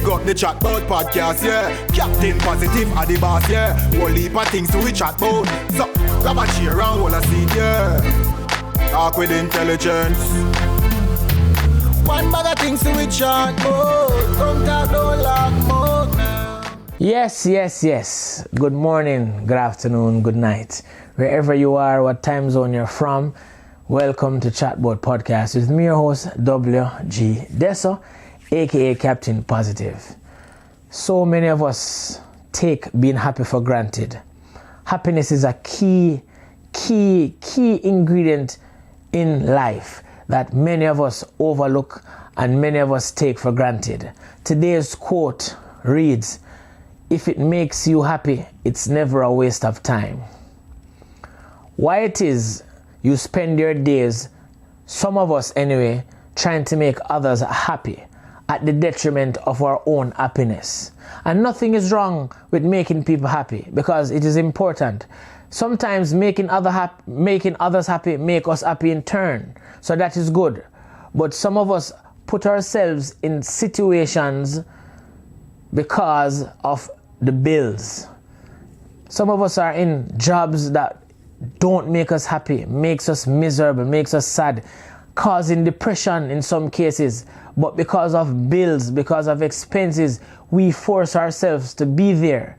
Big up the Chatbout podcast, yeah. Captain Positive are the boss, yeah. Whole heap of things to we chat about. So, grab a chair and hold a seat, yeah. Talk with intelligence. One bag of things to we chat about. Don't talk, don't laugh about now. Yes. Good morning, good afternoon, good night. Wherever you are, what time zone you're from, welcome to Chatbout podcast with me, your host, W.G. Deso, aka Captain Positive. So many of us take being happy for granted. Happiness is a key ingredient in life that many of us overlook and many of us take for granted. Today's quote reads, "If it makes you happy, it's never a waste of time." Why it is you spend your days, some of us anyway, trying to make others happy at the detriment of our own happiness. And nothing is wrong with making people happy because it is important. Sometimes making others happy make us happy in turn. So that is good. But some of us put ourselves in situations because of the bills. Some of us are in jobs that don't make us happy, makes us miserable, makes us sad, causing depression in some cases. But because of bills, because of expenses, we force ourselves to be there.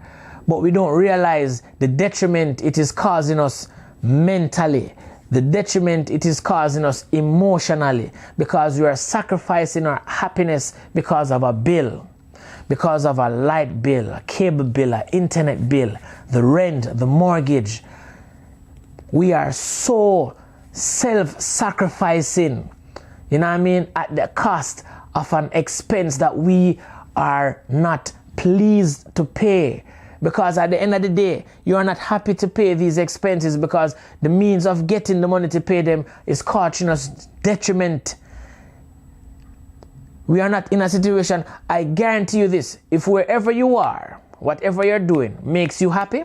But we don't realize the detriment it is causing us mentally, the detriment it is causing us emotionally, because we are sacrificing our happiness because of a bill, because of a light bill, a cable bill, an internet bill, the rent, the mortgage. We are so self-sacrificing, you know what I mean, at the cost of an expense that we are not pleased to pay. Because at the end of the day, you are not happy to pay these expenses because the means of getting the money to pay them is causing us detriment. We are not in a situation, I guarantee you this, if wherever you are, whatever you're doing makes you happy,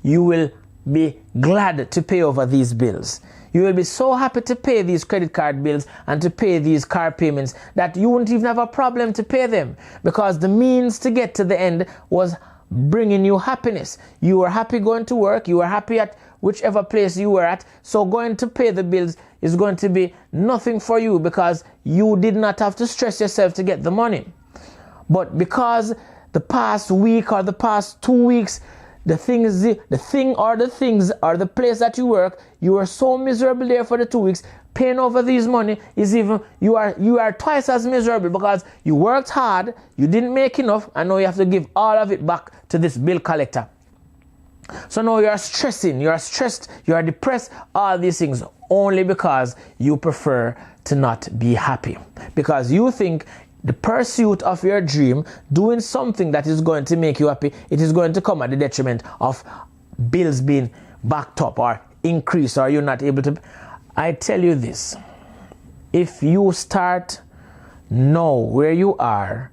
you will be glad to pay over these bills. You will be so happy to pay these credit card bills and to pay these car payments that you won't even have a problem to pay them because the means to get to the end was bringing you happiness. You were happy going to work, you were happy at whichever place you were at, so going to pay the bills is going to be nothing for you because you did not have to stress yourself to get the money. But because the past week or the past 2 weeks, the things or the place that you work, you were so miserable there for the 2 weeks. Paying over these money is even, you are twice as miserable because you worked hard, you didn't make enough, and now you have to give all of it back to this bill collector. So now you are stressing, you are stressed, you are depressed, all these things only because you prefer to not be happy. Because you think the pursuit of your dream, doing something that is going to make you happy, it is going to come at the detriment of bills being backed up or increased or you're not able to. I tell you this, if you start know where you are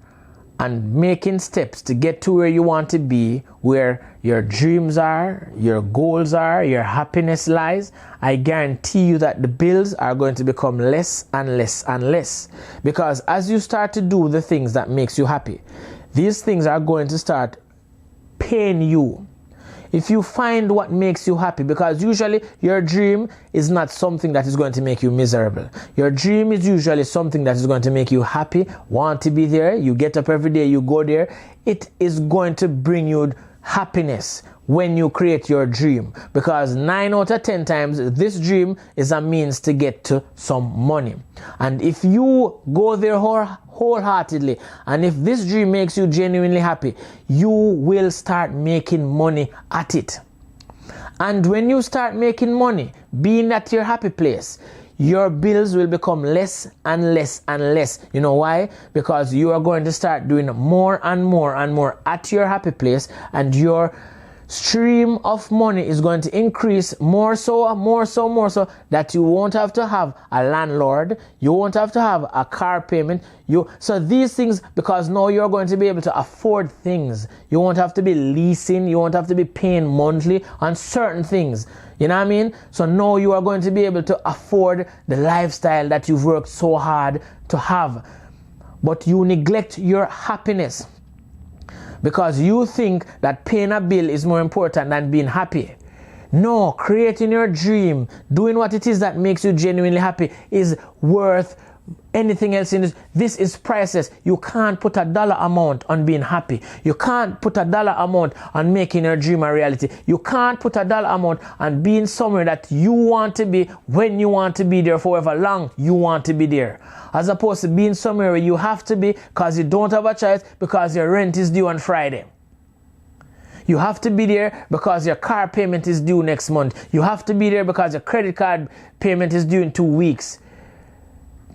and making steps to get to where you want to be, where your dreams are, your goals are, your happiness lies, I guarantee you that the bills are going to become less and less and less. Because as you start to do the things that makes you happy, these things are going to start paying you. If you find what makes you happy, because usually your dream is not something that is going to make you miserable. Your dream is usually something that is going to make you happy, want to be there. You get up every day, you go there. It is going to bring you happiness when you create your dream, because 9 out of 10 times this dream is a means to get to some money. And if you go there wholeheartedly, and if this dream makes you genuinely happy, you will start making money at it. And when you start making money, being at your happy place, your bills will become less and less and less. You know why? Because you are going to start doing more and more and more at your happy place, and your stream of money is going to increase more so that you won't have to have a landlord, you won't have to have a car payment. So these things, because now you're going to be able to afford things. You won't have to be leasing, you won't have to be paying monthly on certain things. You know what I mean? So now you are going to be able to afford the lifestyle that you've worked so hard to have. but you neglect your happiness because you think that paying a bill is more important than being happy. No, creating your dream, doing what it is that makes you genuinely happy is worth anything else in this. This is priceless. You can't put a dollar amount on being happy. You can't put a dollar amount on making your dream a reality. You can't put a dollar amount on being somewhere that you want to be when you want to be there for however long you want to be there. As opposed to being somewhere where you have to be because you don't have a choice because your rent is due on Friday. You have to be there because your car payment is due next month. You have to be there because your credit card payment is due in 2 weeks.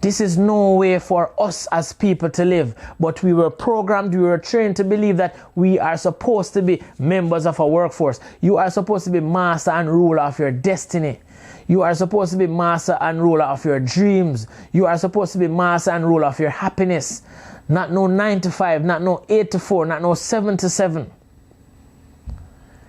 This is no way for us as people to live, but we were programmed, we were trained to believe that we are supposed to be members of a workforce. You are supposed to be master and ruler of your destiny. You are supposed to be master and ruler of your dreams. You are supposed to be master and ruler of your happiness. Not no 9 to 5, not no 8 to 4, not no 7 to 7.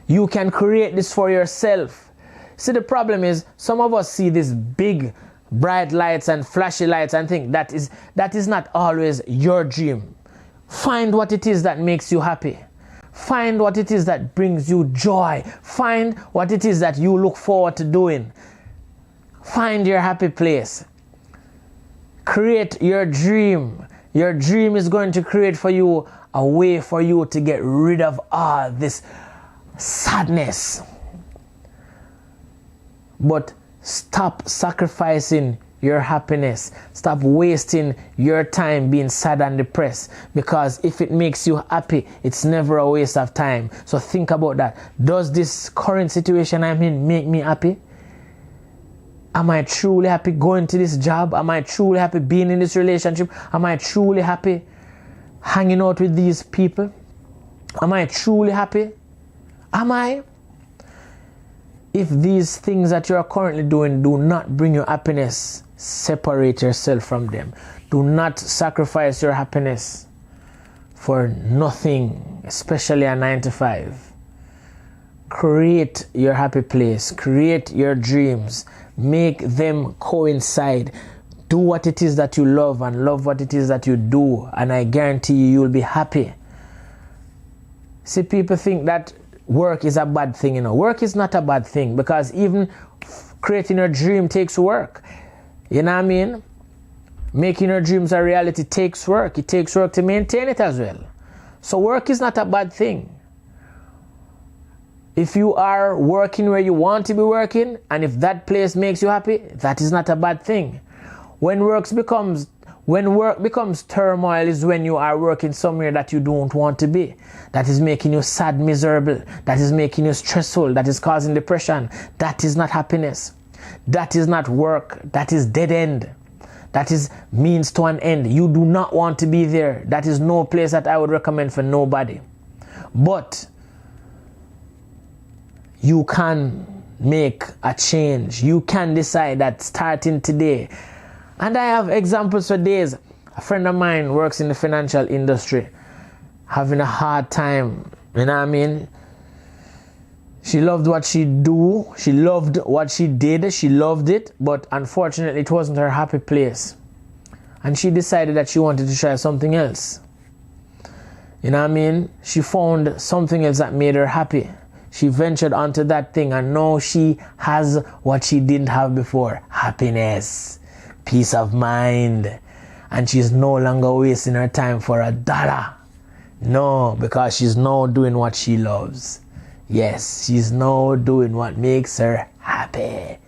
You can create this for yourself. See, the problem is some of us see this big bright lights and flashy lights and think that is not always your dream. Find what it is that makes you happy. Find what it is that brings you joy. Find what it is that you look forward to doing. Find your happy place. Create your dream. Your dream is going to create for you a way for you to get rid of all this sadness. But stop sacrificing your happiness. Stop wasting your time being sad and depressed, because if it makes you happy, it's never a waste of time. So think about that. Does this current situation I'm in make me happy? Am I truly happy going to this job? Am I truly happy being in this relationship? Am I truly happy hanging out with these people? Am I truly happy? Am I? If these things that you are currently doing do not bring you happiness, separate yourself from them. Do not sacrifice your happiness for nothing, especially a 9 to 5. Create your happy place. Create your dreams. Make them coincide. Do what it is that you love and love what it is that you do, and I guarantee you'll be happy. See, people think that work is a bad thing. Work is not a bad thing, because even creating your dream takes work. You know what I mean? Making your dreams a reality takes work. It takes work to maintain it as well. So work is not a bad thing. If you are working where you want to be working, and if that place makes you happy, that is not a bad thing. When work becomes turmoil is when you are working somewhere that you don't want to be. That is making you sad, miserable. That is making you stressful. That is causing depression. That is not happiness. That is not work. That is dead end. That is means to an end. You do not want to be there. That is no place that I would recommend for nobody. But you can make a change. You can decide that starting today. And I have examples for days. A friend of mine works in the financial industry, having a hard time. You know what I mean? She loved what she do. She loved what she did. She loved it. But unfortunately, it wasn't her happy place. And she decided that she wanted to try something else. You know what I mean? She found something else that made her happy. She ventured onto that thing, and now she has what she didn't have before. Happiness. Peace of mind. And she's no longer wasting her time for a dollar. No, because she's now doing what she loves. Yes, she's now doing what makes her happy.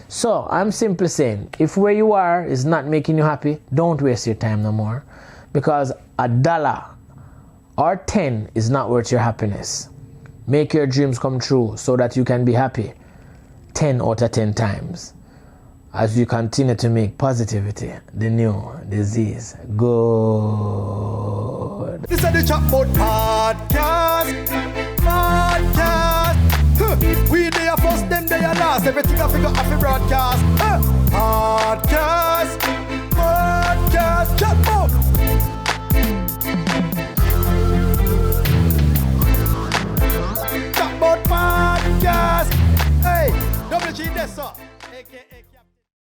So I'm simply saying, if where you are is not making you happy, don't waste your time no more. Because a dollar or 10 is not worth your happiness. Make your dreams come true so that you can be happy 10 out of 10 times. As you continue to make positivity the new disease. Good. This is the Chatbout podcast. We there first, them there last. Everything I figure off the broadcast. Podcast.